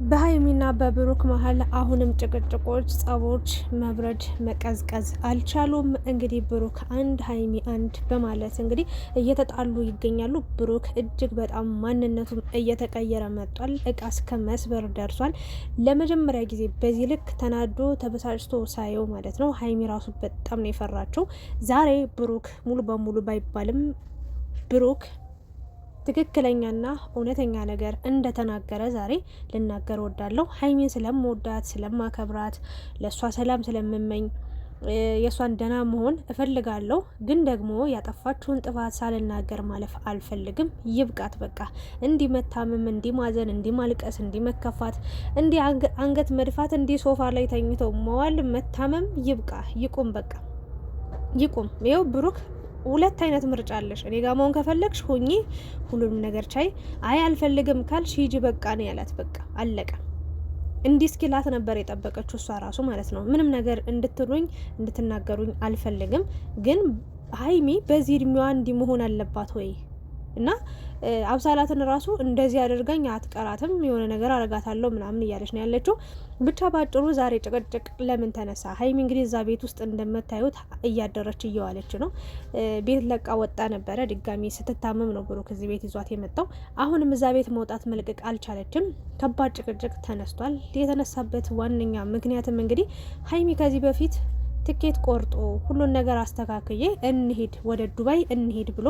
በሀይሚና በብሩክ መሀል አሁንም ጭቅጭቆች፣ ጸቦች መብረድ መቀዝቀዝ አልቻሉም። እንግዲህ ብሩክ አንድ ሀይሚ አንድ በማለት እንግዲህ እየተጣሉ ይገኛሉ። ብሩክ እጅግ በጣም ማንነቱም እየተቀየረ መጧል። እቃ እስከ መስበር ደርሷል። ለመጀመሪያ ጊዜ በዚህ ልክ ተናዶ ተበሳጭቶ ሳየው ማለት ነው። ሀይሚ ራሱ በጣም ነው የፈራቸው። ዛሬ ብሩክ ሙሉ በሙሉ ባይባልም ብሩክ ትክክለኛና እውነተኛ ነገር እንደተናገረ ዛሬ ልናገር ወዳለሁ። ሀይሚን ስለምወዳት ስለማከብራት፣ ለእሷ ሰላም ስለምመኝ፣ የእሷን ደህና መሆን እፈልጋለሁ። ግን ደግሞ ያጠፋችውን ጥፋት ሳልናገር ማለፍ አልፈልግም። ይብቃት በቃ። እንዲህ መታመም፣ እንዲህ ማዘን፣ እንዲህ ማልቀስ፣ እንዲህ መከፋት፣ እንዲህ አንገት መድፋት፣ እንዲህ ሶፋ ላይ ተኝተው መዋል መታመም ይብቃ፣ ይቁም፣ በቃ ይቁም። ይኸው ብሩክ ሁለት አይነት ምርጫ አለሽ። እኔ ጋር መሆን ከፈለግሽ ሁኚ፣ ሁሉንም ነገር ቻይ። አይ አልፈልግም ካልሽ ሂጂ በቃ ነው ያላት። በቃ አለቀ። እንዲህ እስኪላት ነበር የጠበቀችው እሷ ራሱ ማለት ነው። ምንም ነገር እንድትሉኝ እንድትናገሩኝ አልፈልግም። ግን ሀይሚ በዚህ እድሜዋ እንዲህ መሆን አለባት ወይ? እና አብሳላትን ራሱ እንደዚህ አድርጋኝ አትቀራትም፣ የሆነ ነገር አረጋታለሁ ምናምን እያለች ነው ያለችው። ብቻ ባጭሩ ዛሬ ጭቅጭቅ ለምን ተነሳ? ሀይሚ እንግዲህ እዛ ቤት ውስጥ እንደምታዩት እያደረች እየዋለች ነው። ቤት ለቃ ወጣ ነበረ። ድጋሚ ስትታመም ነው ብሩክ እዚህ ቤት ይዟት የመጣው። አሁንም እዛ ቤት መውጣት መልቀቅ አልቻለችም። ከባድ ጭቅጭቅ ተነስቷል። የተነሳበት ዋነኛ ምክንያትም እንግዲህ ሀይሚ ከዚህ በፊት ትኬት ቆርጦ ሁሉን ነገር አስተካክዬ እንሂድ ወደ ዱባይ እንሂድ ብሎ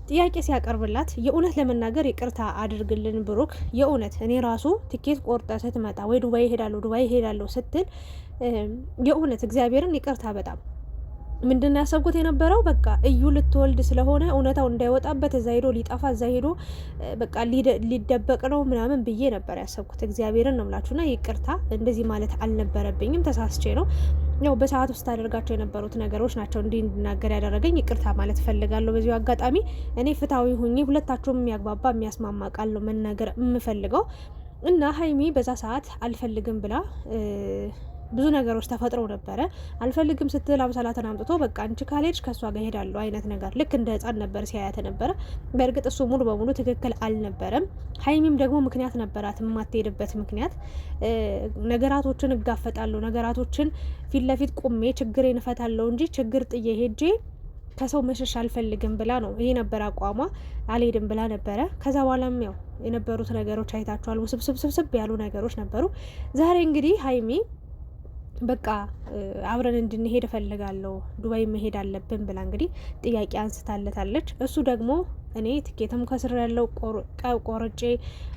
ጥያቄ ሲያቀርብላት የእውነት ለመናገር ይቅርታ አድርግልን ብሩክ፣ የእውነት እኔ ራሱ ትኬት ቆርጠ ስትመጣ ወይ ዱባይ ሄዳለሁ ስትል የእውነት እግዚአብሔርን ይቅርታ በጣም ምንድን ያሰብኩት የነበረው በቃ እዩ ልትወልድ ስለሆነ እውነታው እንዳይወጣበት እዛ ሄዶ ሊጠፋ እዛ ሄዶ በቃ ሊደበቅ ነው ምናምን ብዬ ነበር ያሰብኩት። እግዚአብሔርን ነው ምላችሁና ይቅርታ፣ እንደዚህ ማለት አልነበረብኝም፣ ተሳስቼ ነው። ያው በሰዓት ውስጥ አደርጋቸው የነበሩት ነገሮች ናቸው እንዲህ እንድናገር ያደረገኝ። ይቅርታ ማለት ፈልጋለሁ በዚሁ አጋጣሚ። እኔ ፍትሐዊ ሁኜ ሁለታችሁም የሚያግባባ የሚያስማማ ቃል ነው መናገር የምፈልገው እና ሀይሚ በዛ ሰዓት አልፈልግም ብላ ብዙ ነገሮች ተፈጥረው ነበረ። አልፈልግም ስትል አብሳላትን አምጥቶ በቃ አንቺ ካልሄድሽ ከእሷ ጋር ሄዳለሁ አይነት ነገር ልክ እንደ ሕፃን ነበር ሲያያት ነበረ። በእርግጥ እሱ ሙሉ በሙሉ ትክክል አልነበረም። ሀይሚም ደግሞ ምክንያት ነበራት የማትሄድበት ምክንያት። ነገራቶችን እጋፈጣለሁ፣ ነገራቶችን ፊት ለፊት ቁሜ ችግሬን እፈታለሁ እንጂ ችግር ጥዬ ሄጄ ከሰው መሸሽ አልፈልግም ብላ ነው። ይሄ ነበር አቋሟ። አልሄድም ብላ ነበረ። ከዛ በኋላም ያው የነበሩት ነገሮች አይታችኋል። ውስብስብ ያሉ ነገሮች ነበሩ። ዛሬ እንግዲህ ሀይሚ በቃ አብረን እንድንሄድ እፈልጋለሁ፣ ዱባይ መሄድ አለብን ብላ እንግዲህ ጥያቄ አንስታለታለች። እሱ ደግሞ እኔ ትኬትም ከስር ያለው ቆርጬ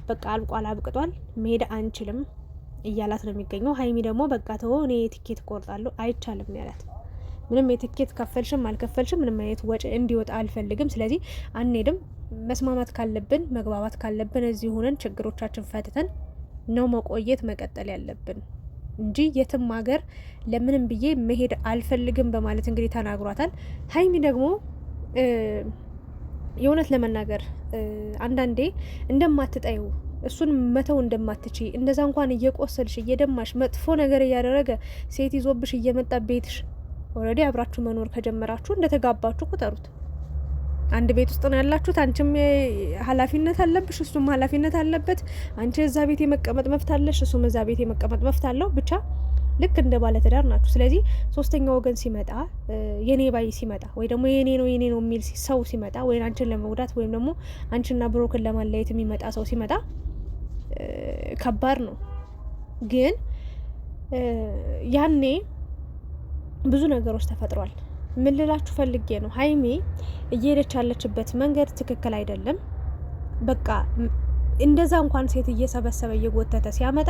በቃ አልቋል፣ አብቅቷል፣ መሄድ አንችልም እያላት ነው የሚገኘው። ሀይሚ ደግሞ በቃ ተወው እኔ ትኬት ቆርጣለሁ አይቻልም ያላት። ምንም የትኬት ከፈልሽም አልከፈልሽም ምንም አይነት ወጪ እንዲወጣ አልፈልግም፣ ስለዚህ አንሄድም። መስማማት ካለብን መግባባት ካለብን እዚህ ሆነን ችግሮቻችን ፈትተን ነው መቆየት መቀጠል ያለብን እንጂ የትም ሀገር ለምንም ብዬ መሄድ አልፈልግም በማለት እንግዲህ ተናግሯታል። ሀይሚ ደግሞ የእውነት ለመናገር አንዳንዴ እንደማትጠዩ እሱን መተው እንደማትቺ እንደዛ እንኳን እየቆሰልሽ እየደማሽ መጥፎ ነገር እያደረገ ሴት ይዞብሽ እየመጣ ቤትሽ ኦልሬዲ አብራችሁ መኖር ከጀመራችሁ እንደተጋባችሁ ቁጠሩት። አንድ ቤት ውስጥ ነው ያላችሁት። አንቺም ኃላፊነት አለብሽ፣ እሱም ኃላፊነት አለበት። አንቺ እዛ ቤት የመቀመጥ መብት አለሽ፣ እሱም እዛ ቤት የመቀመጥ መብት አለው። ብቻ ልክ እንደ ባለ ትዳር ናችሁ። ስለዚህ ሶስተኛ ወገን ሲመጣ የኔ ባይ ሲመጣ ወይ ደግሞ የኔ ነው የሚል ሰው ሲመጣ ወይ አንቺን ለመጉዳት ወይም ደግሞ አንቺና ብሩክን ለማለያየት የሚመጣ ሰው ሲመጣ ከባድ ነው። ግን ያኔ ብዙ ነገሮች ተፈጥሯል። ምን ልላችሁ ፈልጌ ነው፣ ሀይሚ እየሄደች ያለችበት መንገድ ትክክል አይደለም። በቃ እንደዛ እንኳን ሴት እየሰበሰበ እየጎተተ ሲያመጣ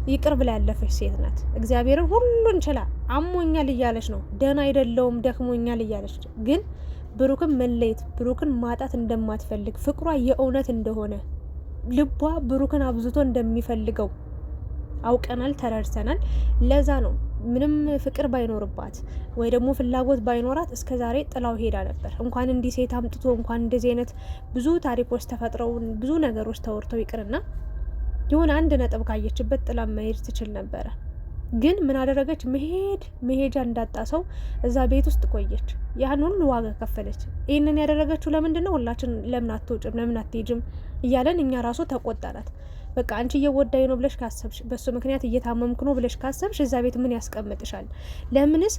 ይቅር ብላ ያለፈች ሴት ናት። እግዚአብሔርን ሁሉን ችላ አሞኛል እያለች ነው፣ ደህና አይደለውም ደክሞኛል እያለች ግን ብሩክን መለየት ብሩክን ማጣት እንደማትፈልግ ፍቅሯ የእውነት እንደሆነ ልቧ ብሩክን አብዝቶ እንደሚፈልገው አውቀናል፣ ተረድተናል። ለዛ ነው ምንም ፍቅር ባይኖርባት ወይ ደግሞ ፍላጎት ባይኖራት እስከ ዛሬ ጥላው ሄዳ ነበር። እንኳን እንዲህ ሴት አምጥቶ እንኳን እንደዚህ አይነት ብዙ ታሪኮች ተፈጥረው ብዙ ነገሮች ተወርተው ይቅርና የሆነ አንድ ነጥብ ካየችበት ጥላ መሄድ ትችል ነበረ። ግን ምን አደረገች? መሄጃ እንዳጣ ሰው እዛ ቤት ውስጥ ቆየች። ያን ሁሉ ዋጋ ከፈለች። ይህንን ያደረገችው ለምንድን ነው? ሁላችን ለምን አትወጭም ለምን አትሄጅም እያለን እኛ ራሱ ተቆጣናት። በቃ አንቺ እየወዳይ ነው ብለሽ ካሰብሽ፣ በሱ ምክንያት እየታመምኩ ነው ብለሽ ካሰብሽ እዛ ቤት ምን ያስቀምጥሻል? ለምንስ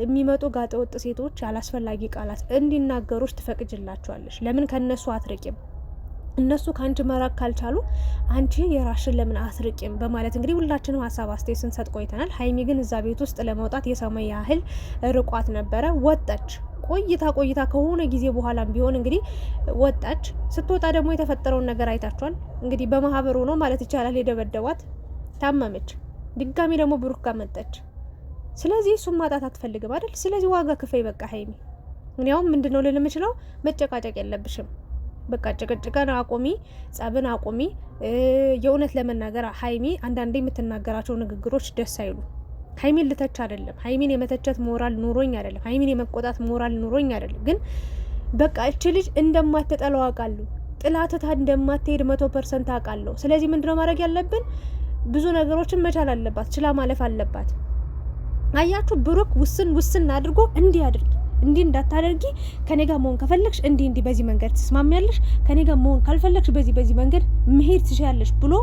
የሚመጡ ጋጠወጥ ሴቶች ያላስፈላጊ ቃላት እንዲናገሩሽ ትፈቅጅላቸዋለሽ? ለምን ከነሱ አትርቂም? እነሱ ከአንቺ መራቅ ካልቻሉ አንቺ የራሽን ለምን አትርቂም? በማለት እንግዲህ ሁላችንም ሀሳብ አስተያየት ስንሰጥ ቆይተናል። ሀይሚ ግን እዛ ቤት ውስጥ ለመውጣት የሰማይ ያህል ርቋት ነበረ። ወጣች። ቆይታ ከሆነ ጊዜ በኋላም ቢሆን እንግዲህ ወጣች። ስትወጣ ደግሞ የተፈጠረውን ነገር አይታችኋል። እንግዲህ በማህበሩ ነው ማለት ይቻላል የደበደቧት። ታመመች። ድጋሚ ደግሞ ብሩክ ጋር መጣች። ስለዚህ እሱን ማጣት አትፈልግም አይደል? ስለዚህ ዋጋ ክፈይ በቃ ሀይሚ። እኔውም ምንድነው ልል የምችለው መጨቃጨቅ የለብሽም በቃ ጭቅጭቅን አቁሚ፣ ጸብን አቁሚ። የእውነት ለመናገር ሀይሚ አንዳንዴ የምትናገራቸው ንግግሮች ደስ አይሉ። ሀይሚን ልተች አይደለም፣ ሀይሚን የመተቸት ሞራል ኑሮኝ አይደለም፣ ሀይሚን የመቆጣት ሞራል ኑሮኝ አይደለም። ግን በቃ እች ልጅ እንደማትጠለው አውቃለሁ፣ ጥላትታ እንደማትሄድ 100% አውቃለሁ። ስለዚህ ምንድነው ማድረግ ያለብን? ብዙ ነገሮችን መቻል አለባት፣ ችላ ማለፍ አለባት። አያችሁ ብሩክ ውስን አድርጎ እንዲህ አድርጊ፣ እንዲህ እንዳታደርጊ፣ ከኔ ጋር መሆን ከፈለግሽ እንዲህ በዚህ መንገድ ትስማሚያለሽ፣ ከኔ ጋር መሆን ካልፈለግሽ በዚህ መንገድ መሄድ ትችያለሽ ብሎ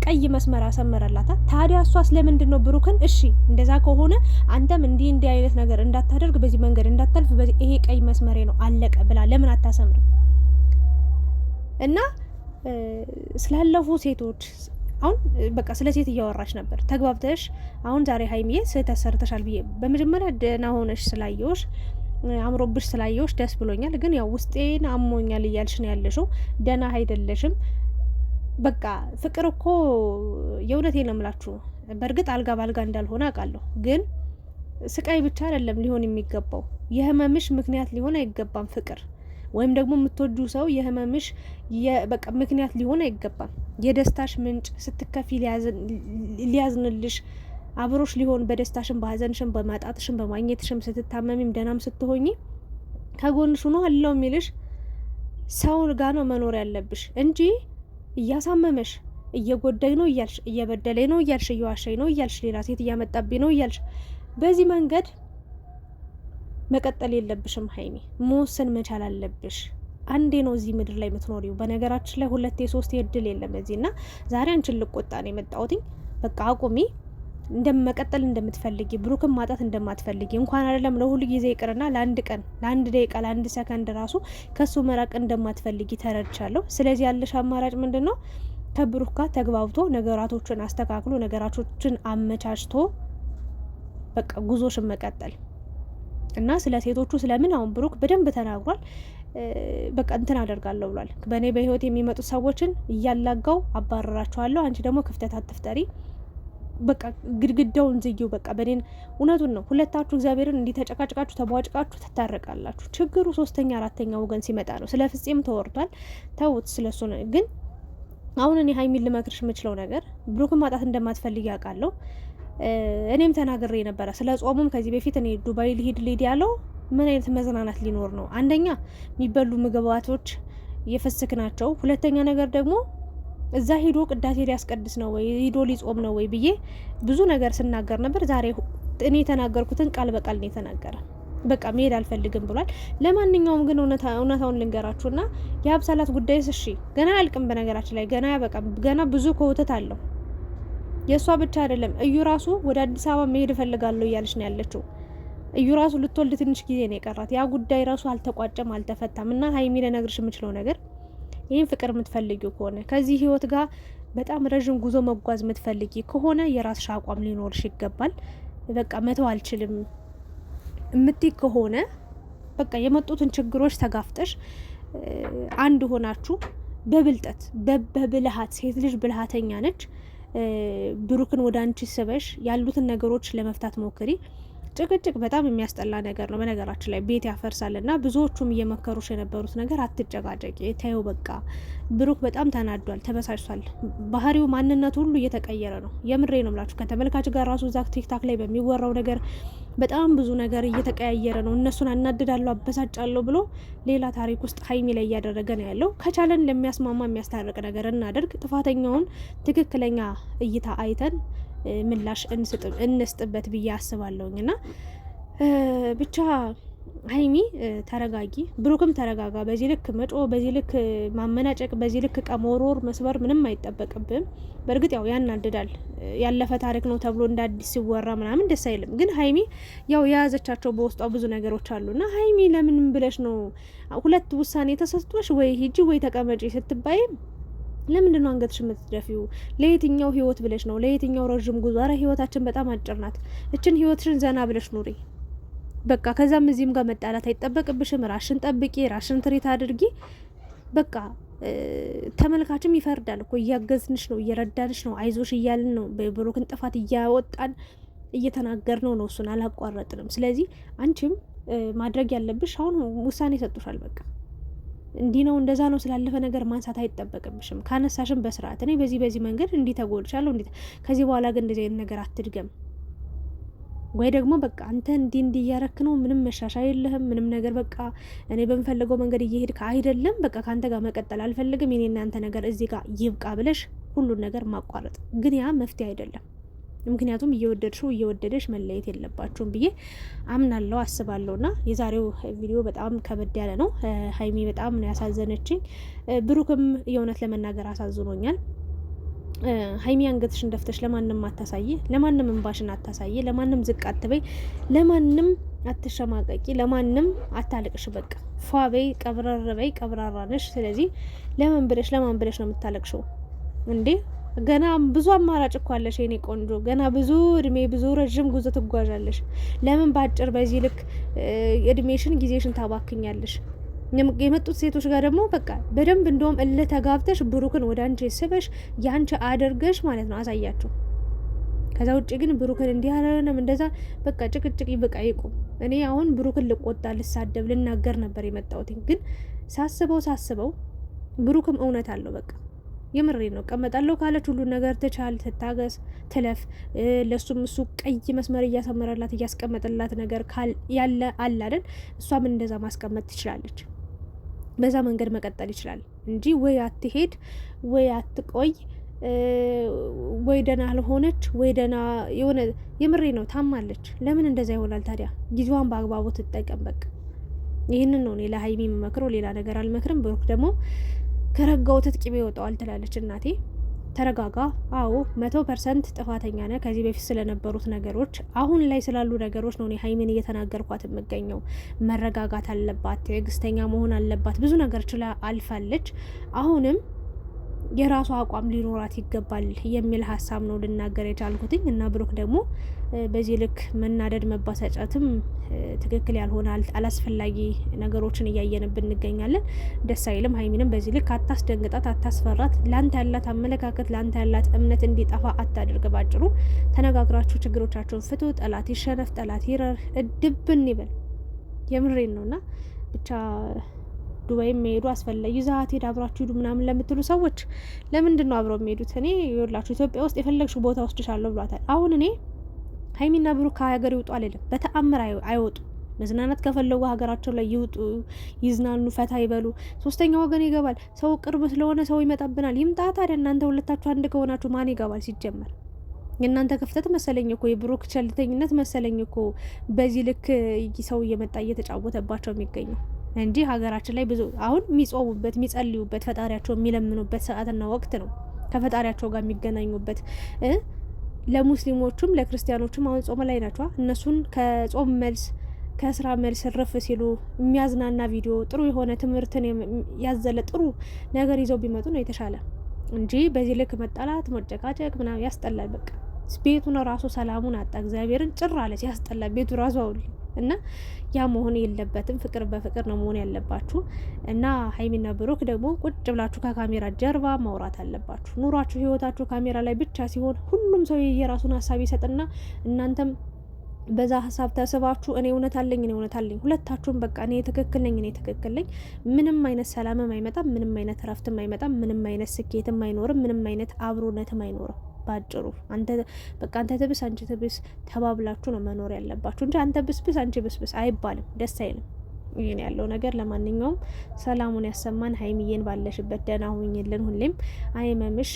ቀይ መስመር አሰመረላታ። ታዲያ እሷ ስለምንድን ነው ብሩክን እሺ እንደዛ ከሆነ አንተም እንዲህ አይነት ነገር እንዳታደርግ፣ በዚህ መንገድ እንዳታልፍ፣ ይሄ ቀይ መስመሬ ነው አለቀ ብላ ለምን አታሰምርም? እና ስላለፉ ሴቶች አሁን በቃ ስለ ሴት እያወራች ነበር። ተግባብተሽ አሁን ዛሬ ሀይሚዬ ስህተት ሰርተሻል ብዬ በመጀመሪያ ደህና ሆነሽ ስላየሁሽ አምሮብሽ ስላየሁሽ ደስ ብሎኛል። ግን ያው ውስጤን አሞኛል እያልሽ ነው ያለሽው። ደህና አይደለሽም። በቃ ፍቅር እኮ የእውነቴን ነው የምላችሁ። በእርግጥ አልጋ ባልጋ እንዳልሆነ አውቃለሁ። ግን ስቃይ ብቻ አይደለም ሊሆን የሚገባው፣ የህመምሽ ምክንያት ሊሆን አይገባም ፍቅር። ወይም ደግሞ የምትወዱ ሰው የህመምሽ በቃ ምክንያት ሊሆን አይገባም። የደስታሽ ምንጭ፣ ስትከፊ ሊያዝንልሽ፣ አብሮሽ ሊሆን በደስታሽም በሀዘንሽም በማጣትሽም በማግኘትሽም ስትታመሚም ደህናም ስትሆኚ ከጎንሽ ሆኖ አለው የሚልሽ ሰው ጋር ነው መኖር ያለብሽ እንጂ እያሳመመሽ እየጎዳኝ ነው እያልሽ፣ እየበደለኝ ነው እያልሽ፣ እየዋሸኝ ነው እያልሽ፣ ሌላ ሴት እያመጣብኝ ነው እያልሽ በዚህ መንገድ መቀጠል የለብሽም ሀይሚ። መወሰን መቻል አለብሽ። አንዴ ነው እዚህ ምድር ላይ የምትኖሪው። በነገራችን ላይ 2 3 እድል የለም እዚህ። እና ዛሬ አንቺን ልቆጣ ነው የመጣሁት። በቃ አቁሚ። እንደመቀጠል እንደምትፈልጊ ብሩክን ማጣት እንደማትፈልጊ እንኳን አይደለም ለሁሉ ጊዜ ይቅርና ለአንድ ቀን፣ ለአንድ ደቂቃ፣ ለአንድ ሰከንድ ራሱ ከሱ መራቅ እንደማትፈልጊ ተረድቻለሁ። ስለዚህ ያለሽ አማራጭ ምንድነው? ከብሩክ ጋር ተግባብቶ ነገራቶችን አስተካክሎ ነገራቶችን አመቻችቶ በቃ ጉዞሽን መቀጠል እና ስለ ሴቶቹ ስለምን አሁን ብሩክ በደንብ ተናግሯል። በቃ እንትን አደርጋለሁ ብሏል። በእኔ በህይወት የሚመጡ ሰዎችን እያላጋው አባረራቸዋለሁ። አንቺ ደግሞ ክፍተት አትፍጠሪ፣ በቃ ግድግዳውን ዝጊው። በቃ በኔን እውነቱን ነው። ሁለታችሁ እግዚአብሔርን እንዲህ ተጨቃጭቃችሁ ተቧጭቃችሁ ትታረቃላችሁ። ችግሩ 3ኛ 4ኛ ወገን ሲመጣ ነው። ስለ ፍጼም ተወርቷል። ተውት ስለሱ ነው። ግን አሁን እኔ ሀይሚን ልመክርሽ የምችለው ነገር ብሩክን ማጣት እንደማትፈልግ ያውቃለሁ። እኔም ተናግሬ ነበረ ስለ ጾሙም ከዚህ በፊት እኔ ዱባይ ልሂድ ያለው ምን አይነት መዝናናት ሊኖር ነው? አንደኛ የሚበሉ ምግባቶች የፍስክ ናቸው። ሁለተኛ ነገር ደግሞ እዛ ሂዶ ቅዳሴ ሊያስቀድስ ነው ወይ ሂዶ ሊጾም ነው ወይ ብዬ ብዙ ነገር ስናገር ነበር። ዛሬ እኔ የተናገርኩትን ቃል በቃል ነው የተናገረ። በቃ መሄድ አልፈልግም ብሏል። ለማንኛውም ግን እውነታውን ልንገራችሁና የአብሳላት ጉዳይስ እሺ ገና አያልቅም። በነገራችን ላይ ገና ያበቃ ገና ብዙ ከውተት አለው። የእሷ ብቻ አይደለም። እዩ ራሱ ወደ አዲስ አበባ መሄድ እፈልጋለሁ እያለች ነው ያለችው። እዩ ራሱ ልትወልድ ትንሽ ጊዜ ነው የቀራት። ያ ጉዳይ ራሱ አልተቋጨም፣ አልተፈታም። እና ሀይሚ ልነግርሽ የምችለው ነገር ይህን ፍቅር የምትፈልጊው ከሆነ ከዚህ ህይወት ጋር በጣም ረዥም ጉዞ መጓዝ የምትፈልጊ ከሆነ የራስሽ አቋም ሊኖርሽ ይገባል። በቃ መተው አልችልም እምትይ ከሆነ በቃ የመጡትን ችግሮች ተጋፍጠሽ አንድ ሆናችሁ በብልጠት በብልሃት፣ ሴት ልጅ ብልሃተኛ ነች። ብሩክን ወደ አንቺ ስበሽ ያሉትን ነገሮች ለመፍታት ሞክሪ። ጭቅጭቅ በጣም የሚያስጠላ ነገር ነው። በነገራችን ላይ ቤት ያፈርሳል። እና ብዙዎቹም እየመከሩሽ የነበሩት ነገር አትጨቃጨቂ፣ ተይው በቃ። ብሩክ በጣም ተናዷል፣ ተበሳጭቷል። ባህሪው፣ ማንነቱ ሁሉ እየተቀየረ ነው። የምሬ ነው ምላችሁ። ከተመልካች ጋር ራሱ እዛ ቲክታክ ላይ በሚወራው ነገር በጣም ብዙ ነገር እየተቀያየረ ነው። እነሱን አናድዳለሁ፣ አበሳጫለሁ ብሎ ሌላ ታሪክ ውስጥ ሀይሚ ላይ እያደረገ ነው ያለው። ከቻለን ለሚያስማማ የሚያስታርቅ ነገር እናደርግ። ጥፋተኛውን ትክክለኛ እይታ አይተን ምላሽ እንስጥበት ብዬ አስባለሁኝ። እና ብቻ ሀይሚ ተረጋጊ፣ ብሩክም ተረጋጋ። በዚህ ልክ መጮ፣ በዚህ ልክ ማመናጨቅ፣ በዚህ ልክ እቃ መወርወር መስበር ምንም አይጠበቅብም። በእርግጥ ያው ያናድዳል፣ ያለፈ ታሪክ ነው ተብሎ እንደ አዲስ ሲወራ ምናምን ደስ አይልም። ግን ሀይሚ ያው የያዘቻቸው በውስጧ ብዙ ነገሮች አሉና ሀይሚ ለምን ብለሽ ነው ሁለት ውሳኔ ተሰጥቶሽ ወይ ሂጂ ወይ ተቀመጪ ስትባይ ለምንድን ነው አንገትሽ የምትደፊው? ለየትኛው ህይወት ብለሽ ነው? ለየትኛው ረዥም ጉዞ? አረ ህይወታችን በጣም አጭር ናት። እችን ህይወትሽን ዘና ብለሽ ኑሪ በቃ። ከዛም እዚህም ጋር መጣላት አይጠበቅብሽም። ራሽን ጠብቂ፣ ራሽን ትሪት አድርጊ በቃ። ተመልካችም ይፈርዳል እኮ እያገዝንሽ ነው፣ እየረዳንሽ ነው፣ አይዞሽ እያልን ነው፣ በብሩክን ጥፋት እያወጣን እየተናገር ነው። እሱን አላቋረጥንም። ስለዚህ አንቺም ማድረግ ያለብሽ አሁን ውሳኔ ሰጡሻል በቃ እንዲህ ነው እንደዛ ነው ስላለፈ ነገር ማንሳት አይጠበቅብሽም። ካነሳሽም በስርዓት እኔ በዚህ መንገድ እንዲህ ተጎድቻለሁ፣ እንዲህ ከዚህ በኋላ ግን እንደዚህ አይነት ነገር አትድገም፣ ወይ ደግሞ በቃ አንተ እንዲህ እያረክ ነው፣ ምንም መሻሻል የለህም፣ ምንም ነገር በቃ እኔ በምፈልገው መንገድ እየሄድክ አይደለም፣ በቃ ካንተ ጋር መቀጠል አልፈልግም፣ የኔ እናንተ ነገር እዚህ ጋር ይብቃ ብለሽ ሁሉን ነገር ማቋረጥ። ግን ያ መፍትሄ አይደለም። ምክንያቱም እየወደድሽው እየወደደሽ መለየት የለባችሁም ብዬ አምናለሁ አስባለሁ። ና የዛሬው ቪዲዮ በጣም ከበድ ያለ ነው። ሀይሚ በጣም ነው ያሳዘነችኝ። ብሩክም የእውነት ለመናገር አሳዝኖኛል። ሀይሚ አንገትሽን ደፍተሽ ለማንም አታሳይ፣ ለማንም እንባሽን አታሳይ፣ ለማንም ዝቅ አትበይ፣ ለማንም አትሸማቀቂ፣ ለማንም አታለቅሽ። በቃ ፏ በይ፣ ቀብረር በይ፣ ቀብራራ ነሽ። ስለዚህ ለማን ብለሽ ነው የምታለቅሽው እንዴ? ገና ብዙ አማራጭ እኮ አለሽ የኔ ቆንጆ። ገና ብዙ እድሜ ብዙ ረዥም ጉዞ ትጓዣለሽ። ለምን ባጭር በዚህ ልክ እድሜሽን ጊዜሽን ታባክኛለሽ? የመጡት ሴቶች ጋር ደግሞ በቃ በደንብ እንደውም እልህ ተጋብተሽ ብሩክን ወደ አንቺ ስበሽ ያንቺ አድርገሽ ማለት ነው አሳያችሁ። ከዛ ውጭ ግን ብሩክን እንዲህ አላለም እንደዛ በቃ ጭቅጭቅ ይብቃ ይቁም። እኔ አሁን ብሩክን ልቆጣ ልሳደብ ልናገር ነበር የመጣሁት፣ ግን ሳስበው ብሩክም እውነት አለው በቃ የምሬ ነው። ቀመጣለሁ ካለች ሁሉ ነገር ትቻል፣ ትታገስ፣ ትለፍ። ለሱም እሱ ቀይ መስመር እያሰመረላት እያስቀመጠላት ነገር ያለ አለ አይደል? እሷም እንደዛ ማስቀመጥ ትችላለች። በዛ መንገድ መቀጠል ይችላል እንጂ ወይ አትሄድ ወይ አትቆይ ወይ ደህና አልሆነች ወይ ደህና የሆነ የምሬ ነው ታማለች። ለምን እንደዛ ይሆናል ታዲያ? ጊዜዋን በአግባቡ ትጠቀም በቃ። ይህንን ነው እኔ ለሀይሚ የምመክረው፣ ሌላ ነገር አልመክርም። ብሩክ ደግሞ ከረጋው ትጥቂቤ ይወጣዋል ትላለች እናቴ። ተረጋጋ። አዎ 100% ጥፋተኛ ነህ። ከዚህ በፊት ስለነበሩት ነገሮች አሁን ላይ ስላሉ ነገሮች ነው እኔ ሀይሚን እየተናገርኳት የምገኘው። መረጋጋት አለባት፣ ትዕግስተኛ መሆን አለባት። ብዙ ነገር ችላ አልፋለች። አሁንም የራሷ አቋም ሊኖራት ይገባል የሚል ሀሳብ ነው ልናገር የቻልኩትኝ። እና ብሩክ ደግሞ በዚህ ልክ መናደድ መባሰጫትም ትክክል ያልሆነ አላስፈላጊ ነገሮችን እያየንብን እንገኛለን። ደስ አይልም። ሀይሚንም በዚህ ልክ አታስደንግጣት፣ አታስፈራት። ላንተ ያላት አመለካከት ላንተ ያላት እምነት እንዲጠፋ አታድርግ። ባጭሩ ተነጋግራችሁ ችግሮቻችሁን ፍቱ። ጠላት ይሸነፍ፣ ጠላት ይረር፣ እድብን ይበል። የምሬን ነውና ብቻ ዱባይ የሚሄዱ አስፈላጊ ይዛት ሄድ አብራችሁ ሂዱ ምናምን ለምትሉ ሰዎች ለምንድን ነው አብረው የሚሄዱት? እኔ ይኸውላችሁ ኢትዮጵያ ውስጥ የፈለግሽው ቦታ ወስድሻለሁ ብሏታል። አሁን እኔ ሀይሚና ብሩክ ከሀገር ይውጡ አልልም። በተአምር አይወጡ። መዝናናት ከፈለጉ ሀገራቸው ላይ ይውጡ፣ ይዝናኑ፣ ፈታ ይበሉ። ሶስተኛ ወገን ይገባል። ሰው ቅርብ ስለሆነ ሰው ይመጣብናል። ይምጣ ታዲያ። እናንተ ሁለታችሁ አንድ ከሆናችሁ ማን ይገባል? ሲጀመር የእናንተ ክፍተት መሰለኝ እኮ የብሩክ ቸልተኝነት መሰለኝ እኮ በዚህ ልክ ሰው እየመጣ እየተጫወተባቸው የሚገኘው እንጂ ሀገራችን ላይ ብዙ አሁን የሚጾሙበት የሚጸልዩበት ፈጣሪያቸው የሚለምኑበት ሰዓትና ወቅት ነው። ከፈጣሪያቸው ጋር የሚገናኙበት ለሙስሊሞቹም ለክርስቲያኖቹም አሁን ጾም ላይ ናቸው። እነሱን ከጾም መልስ ከስራ መልስ ረፍ ሲሉ የሚያዝናና ቪዲዮ ጥሩ የሆነ ትምህርትን ያዘለ ጥሩ ነገር ይዘው ቢመጡ ነው የተሻለ እንጂ በዚህ ልክ መጣላት መጨቃጨቅ ምናምን ያስጠላል። በቃ ቤቱን ራሱ ሰላሙን አጣ። እግዚአብሔርን ጭር አለ ሲያስጠላ ቤቱ ራሱ አውል እና ያ መሆን የለበትም። ፍቅር በፍቅር ነው መሆን ያለባችሁ። እና ሀይሚና ብሩክ ደግሞ ቁጭ ብላችሁ ከካሜራ ጀርባ ማውራት አለባችሁ። ኑሯችሁ ህይወታችሁ ካሜራ ላይ ብቻ ሲሆን ሁሉም ሰው የራሱን ሀሳብ ይሰጥና እናንተም በዛ ሀሳብ ተስባችሁ እኔ እውነት አለኝ ሁለታችሁም በቃ እኔ ትክክል ነኝ ምንም አይነት ሰላምም አይመጣም፣ ምንም አይነት እረፍትም አይመጣም፣ ምንም አይነት ስኬትም አይኖርም፣ ምንም አይነት አብሮነትም አይኖርም። ባጭሩ አንተ ትብስ አንቺ ትብስ ተባብላችሁ ነው መኖር ያለባችሁ እንጂ አንተ ብስብስ አንቺ ብስብስ አይባልም። ደስ አይልም ይሄን ያለው ነገር። ለማንኛውም ሰላሙን ያሰማን። ሀይሚዬን ባለሽበት ደህና ሁኝልን። ሁሌም አይመምሽ፣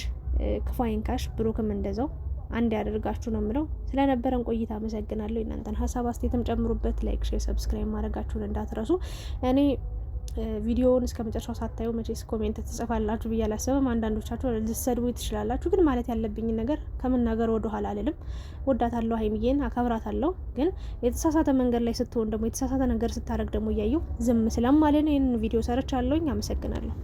ክፉ አይንካሽ። ብሩክም እንደዛው አንድ ያደርጋችሁ ነው የምለው። ስለነበረን ቆይታ አመሰግናለሁ። እናንተን ሀሳብ አስተያየትም ጨምሩበት። ላይክ፣ ሼር፣ ሰብስክራይብ ማድረጋችሁን እንዳትረሱ። እኔ ቪዲዮውን እስከ መጨረሻው ሳታዩ መቼስ ኮሜንት ትጽፋላችሁ ብዬ አላስብም። አንዳንዶቻችሁ ልትሰድቡ ትችላላችሁ፣ ግን ማለት ያለብኝን ነገር ከመናገር ወደ ኋላ አልልም። ወዳታለሁ፣ ሀይሚዬን አከብራታለሁ። ግን የተሳሳተ መንገድ ላይ ስትሆን ደግሞ የተሳሳተ ነገር ስታደርግ ደግሞ እያየው ዝም ስለማለን ይህን ቪዲዮ ሰርቻለሁኝ። አመሰግናለሁ።